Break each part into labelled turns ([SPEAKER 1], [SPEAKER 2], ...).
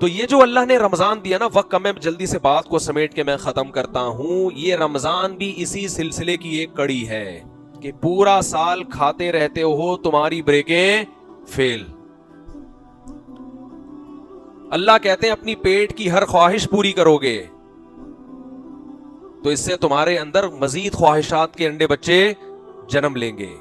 [SPEAKER 1] تو یہ جو اللہ نے رمضان دیا نا، وقت کم ہے، جلدی سے بات کو سمیٹ کے میں ختم کرتا ہوں. یہ رمضان بھی اسی سلسلے کی ایک کڑی ہے کہ پورا سال کھاتے رہتے ہو، تمہاری بریکیں فیل. اللہ کہتے ہیں اپنی پیٹ کی ہر خواہش پوری کرو گے تو اس سے تمہارے اندر مزید خواہشات کے انڈے بچے جنم لیں گے.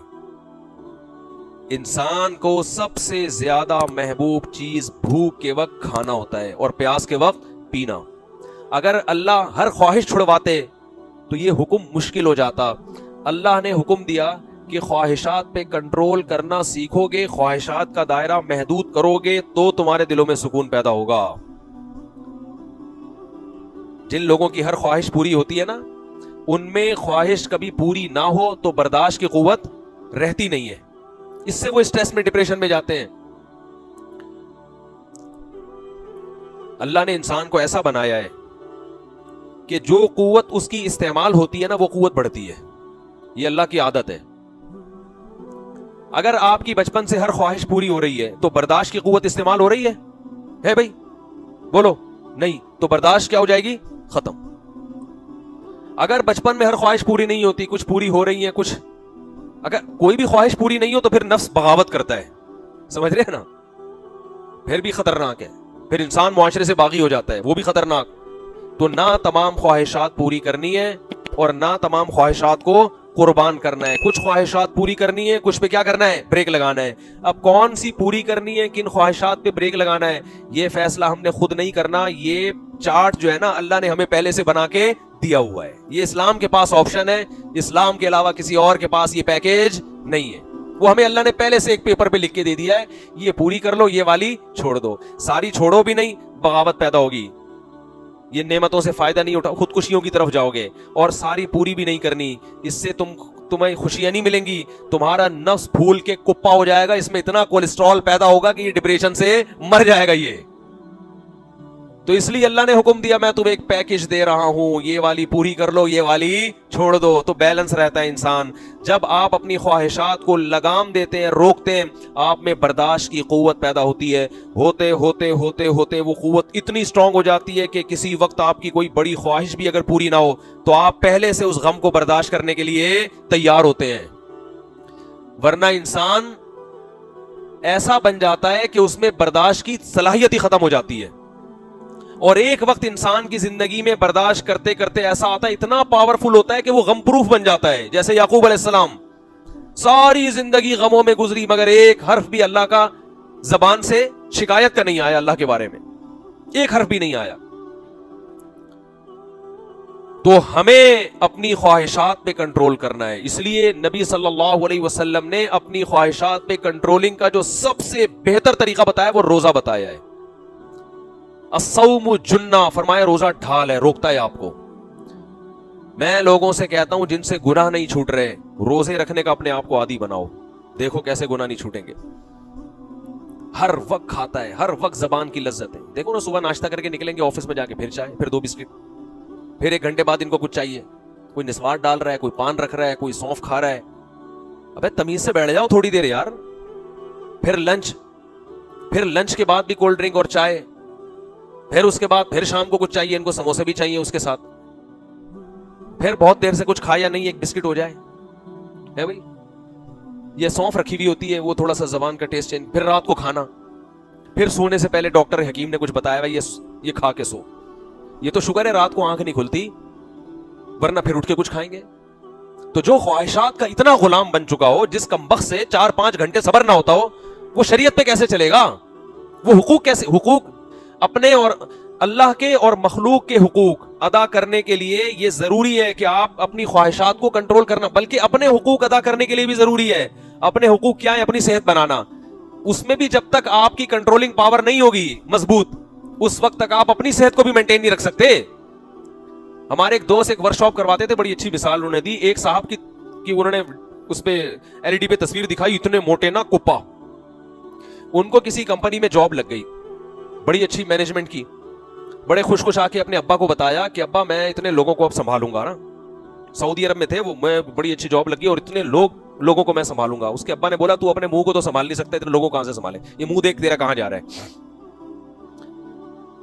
[SPEAKER 1] انسان کو سب سے زیادہ محبوب چیز بھوک کے وقت کھانا ہوتا ہے اور پیاس کے وقت پینا. اگر اللہ ہر خواہش چھڑواتے تو یہ حکم مشکل ہو جاتا. اللہ نے حکم دیا کہ خواہشات پہ کنٹرول کرنا سیکھو گے، خواہشات کا دائرہ محدود کرو گے تو تمہارے دلوں میں سکون پیدا ہوگا. جن لوگوں کی ہر خواہش پوری ہوتی ہے نا، ان میں خواہش کبھی پوری نہ ہو تو برداشت کی قوت رہتی نہیں ہے. اس سے وہ اسٹریس میں، ڈپریشن میں جاتے ہیں. اللہ نے انسان کو ایسا بنایا ہے کہ جو قوت اس کی استعمال ہوتی ہے نا، وہ قوت بڑھتی ہے. یہ اللہ کی عادت ہے. اگر آپ کی بچپن سے ہر خواہش پوری ہو رہی ہے تو برداشت کی قوت استعمال ہو رہی ہے بھائی؟ بولو نہیں تو برداشت کیا ہو جائے گی؟ ختم. اگر بچپن میں ہر خواہش پوری نہیں ہوتی، کچھ پوری ہو رہی ہیں، کچھ، اگر کوئی بھی خواہش پوری نہیں ہو تو پھر نفس بغاوت کرتا ہے. سمجھ رہے ہیں نا؟ پھر بھی خطرناک ہے. پھر انسان معاشرے سے باغی ہو جاتا ہے، وہ بھی خطرناک. تو نہ تمام خواہشات پوری کرنی ہے اور نہ تمام خواہشات کو قربان کرنا ہے. کچھ خواہشات پوری کرنی ہے، کچھ پہ کیا کرنا ہے؟ بریک لگانا ہے. اب کون سی پوری کرنی ہے، کن خواہشات پہ بریک لگانا ہے، یہ فیصلہ ہم نے خود نہیں کرنا. یہ چارٹ جو ہے نا، اللہ نے ہمیں پہلے سے بنا کے دیا ہوا ہے. یہ اسلام کے پاس آپشن ہے. اسلام کے علاوہ کسی اور کے پاس یہ پیکیج نہیں ہے. وہ ہمیں اللہ نے پہلے سے ایک پیپر پہ لکھ کے دے دیا ہے، یہ پوری کر لو، یہ والی چھوڑ دو. ساری چھوڑو بھی نہیں، بغاوت پیدا ہوگی. یہ نعمتوں سے فائدہ نہیں اٹھا، خودکشیوں کی طرف جاؤ گے. اور ساری پوری بھی نہیں کرنی، اس سے تمہیں خوشیاں نہیں ملیں گی. تمہارا نفس پھول کے کپا ہو جائے گا. اس میں اتنا کولیسٹرول پیدا ہوگا کہ یہ ڈپریشن سے مر جائے گا. یہ تو اس لیے اللہ نے حکم دیا میں تمہیں ایک پیکج دے رہا ہوں، یہ والی پوری کر لو، یہ والی چھوڑ دو. تو بیلنس رہتا ہے انسان. جب آپ اپنی خواہشات کو لگام دیتے ہیں، روکتے ہیں، آپ میں برداشت کی قوت پیدا ہوتی ہے. ہوتے ہوتے ہوتے ہوتے وہ قوت اتنی سٹرونگ ہو جاتی ہے کہ کسی وقت آپ کی کوئی بڑی خواہش بھی اگر پوری نہ ہو تو آپ پہلے سے اس غم کو برداشت کرنے کے لیے تیار ہوتے ہیں. ورنہ انسان ایسا بن جاتا ہے کہ اس میں برداشت کی صلاحیت ہی ختم ہو جاتی ہے. اور ایک وقت انسان کی زندگی میں برداشت کرتے کرتے ایسا آتا ہے، اتنا پاورفل ہوتا ہے کہ وہ غم پروف بن جاتا ہے. جیسے یعقوب علیہ السلام، ساری زندگی غموں میں گزری مگر ایک حرف بھی اللہ کا زبان سے شکایت کا نہیں آیا. اللہ کے بارے میں ایک حرف بھی نہیں آیا. تو ہمیں اپنی خواہشات پہ کنٹرول کرنا ہے. اس لیے نبی صلی اللہ علیہ وسلم نے اپنی خواہشات پہ کنٹرولنگ کا جو سب سے بہتر طریقہ بتایا وہ روزہ بتایا ہے. الصوم جنہ، فرمایا روزہ ڈھال ہے، روکتا ہے آپ کو. میں لوگوں سے کہتا ہوں جن سے گناہ نہیں چھوٹ رہے، روزے رکھنے کا اپنے آپ کو عادی بناؤ، دیکھو کیسے گناہ نہیں چھوٹیں گے. ہر وقت کھاتا ہے، ہر وقت زبان کی لذت ہے. دیکھو نا، صبح ناشتہ کر کے نکلیں گے آفس میں جا کے، پھر چائے، پھر 2 بسکٹ، پھر 1 گھنٹے بعد ان کو کچھ چاہیے. کوئی نسوار ڈال رہا ہے، کوئی پان رکھ رہا ہے، کوئی سونف کھا رہا ہے. ابے تمیز سے بیٹھ جاؤ تھوڑی دیر یار. پھر لنچ کے بعد بھی کولڈ ڈرنک اور چائے، پھر اس کے بعد پھر شام کو کچھ چاہیے، ان کو سموسے بھی چاہیے اس کے ساتھ. پھر بہت دیر سے کچھ کھایا نہیں، 1 بسکٹ ہو جائے ہے بھائی. یہ سونف رکھی ہوئی ہوتی ہے، وہ تھوڑا سا زبان کا ٹیسٹ چینج. پھر رات کو کھانا، پھر سونے سے پہلے ڈاکٹر حکیم نے کچھ بتایا بھائی یہ کھا کے سو. یہ تو شکر ہے رات کو آنکھ نہیں کھلتی، ورنہ پھر اٹھ کے کچھ کھائیں گے. تو جو خواہشات کا اتنا غلام بن چکا ہو، جس کمبخت سے 4-5 گھنٹے صبر نہ ہوتا ہو، وہ شریعت پہ کیسے چلے گا؟ وہ حقوق اپنے اور اللہ کے اور مخلوق کے حقوق ادا کرنے کے لیے یہ ضروری ہے کہ آپ اپنی خواہشات کو کنٹرول کرنا، بلکہ اپنے حقوق ادا کرنے کے لیے بھی ضروری ہے. اپنے حقوق کیا ہے؟ اپنی صحت بنانا. اس میں بھی جب تک آپ کی کنٹرولنگ پاور نہیں ہوگی مضبوط، اس وقت تک آپ اپنی صحت کو بھی مینٹین نہیں رکھ سکتے. ہمارے ایک دوست ایک ورکشاپ کرواتے تھے، بڑی اچھی مثال انہوں نے دی. ایک صاحب کی انہوں نے اس پہ LED پہ تصویر دکھائی، اتنے موٹے نا کپا. ان کو کسی کمپنی میں جاب لگ گئی، بڑی اچھی مینجمنٹ کی. بڑے خوش آ کے اپنے ابا کو بتایا کہ ابا میں اتنے لوگوں کو اب سنبھالوں گا نا. سعودی عرب میں تھے وہ، میں بڑی اچھی جاب لگی اور اتنے لوگوں کو میں سنبھالوں گا. اس کے ابا نے بولا تو اپنے منہ کو تو سنبھال نہیں سکتا، اتنے لوگوں کہاں سے سنبھالے؟ یہ منہ دیکھ تیرا کہاں جا رہا ہے.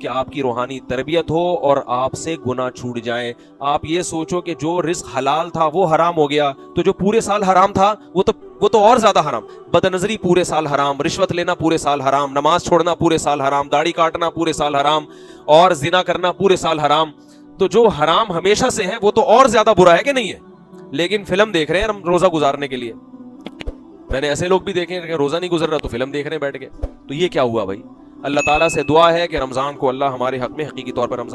[SPEAKER 1] کہ آپ کی روحانی تربیت ہو اور آپ سے گناہ چھوٹ جائیں. آپ یہ سوچو کہ جو رزق حلال تھا وہ حرام ہو گیا, تو جو پورے سال حرام تھا وہ تو اور زیادہ حرام. بدنظری پورے سال حرام, رشوت لینا پورے سال حرام, نماز چھوڑنا پورے سال حرام, داڑھی کاٹنا پورے سال حرام, اور زنا کرنا پورے سال حرام. تو جو حرام ہمیشہ سے ہے وہ تو اور زیادہ برا ہے کہ نہیں ہے. لیکن فلم دیکھ رہے ہیں ہم روزہ گزارنے کے لیے. میں نے ایسے لوگ بھی دیکھے کہ روزہ نہیں گزر رہا تو فلم دیکھ رہے ہیں بیٹھ کے. تو یہ کیا ہوا بھائی؟ اللہ تعالیٰ سے دعا ہے کہ رمضان کو اللہ ہمارے حق میں حقیقی طور پر رمضان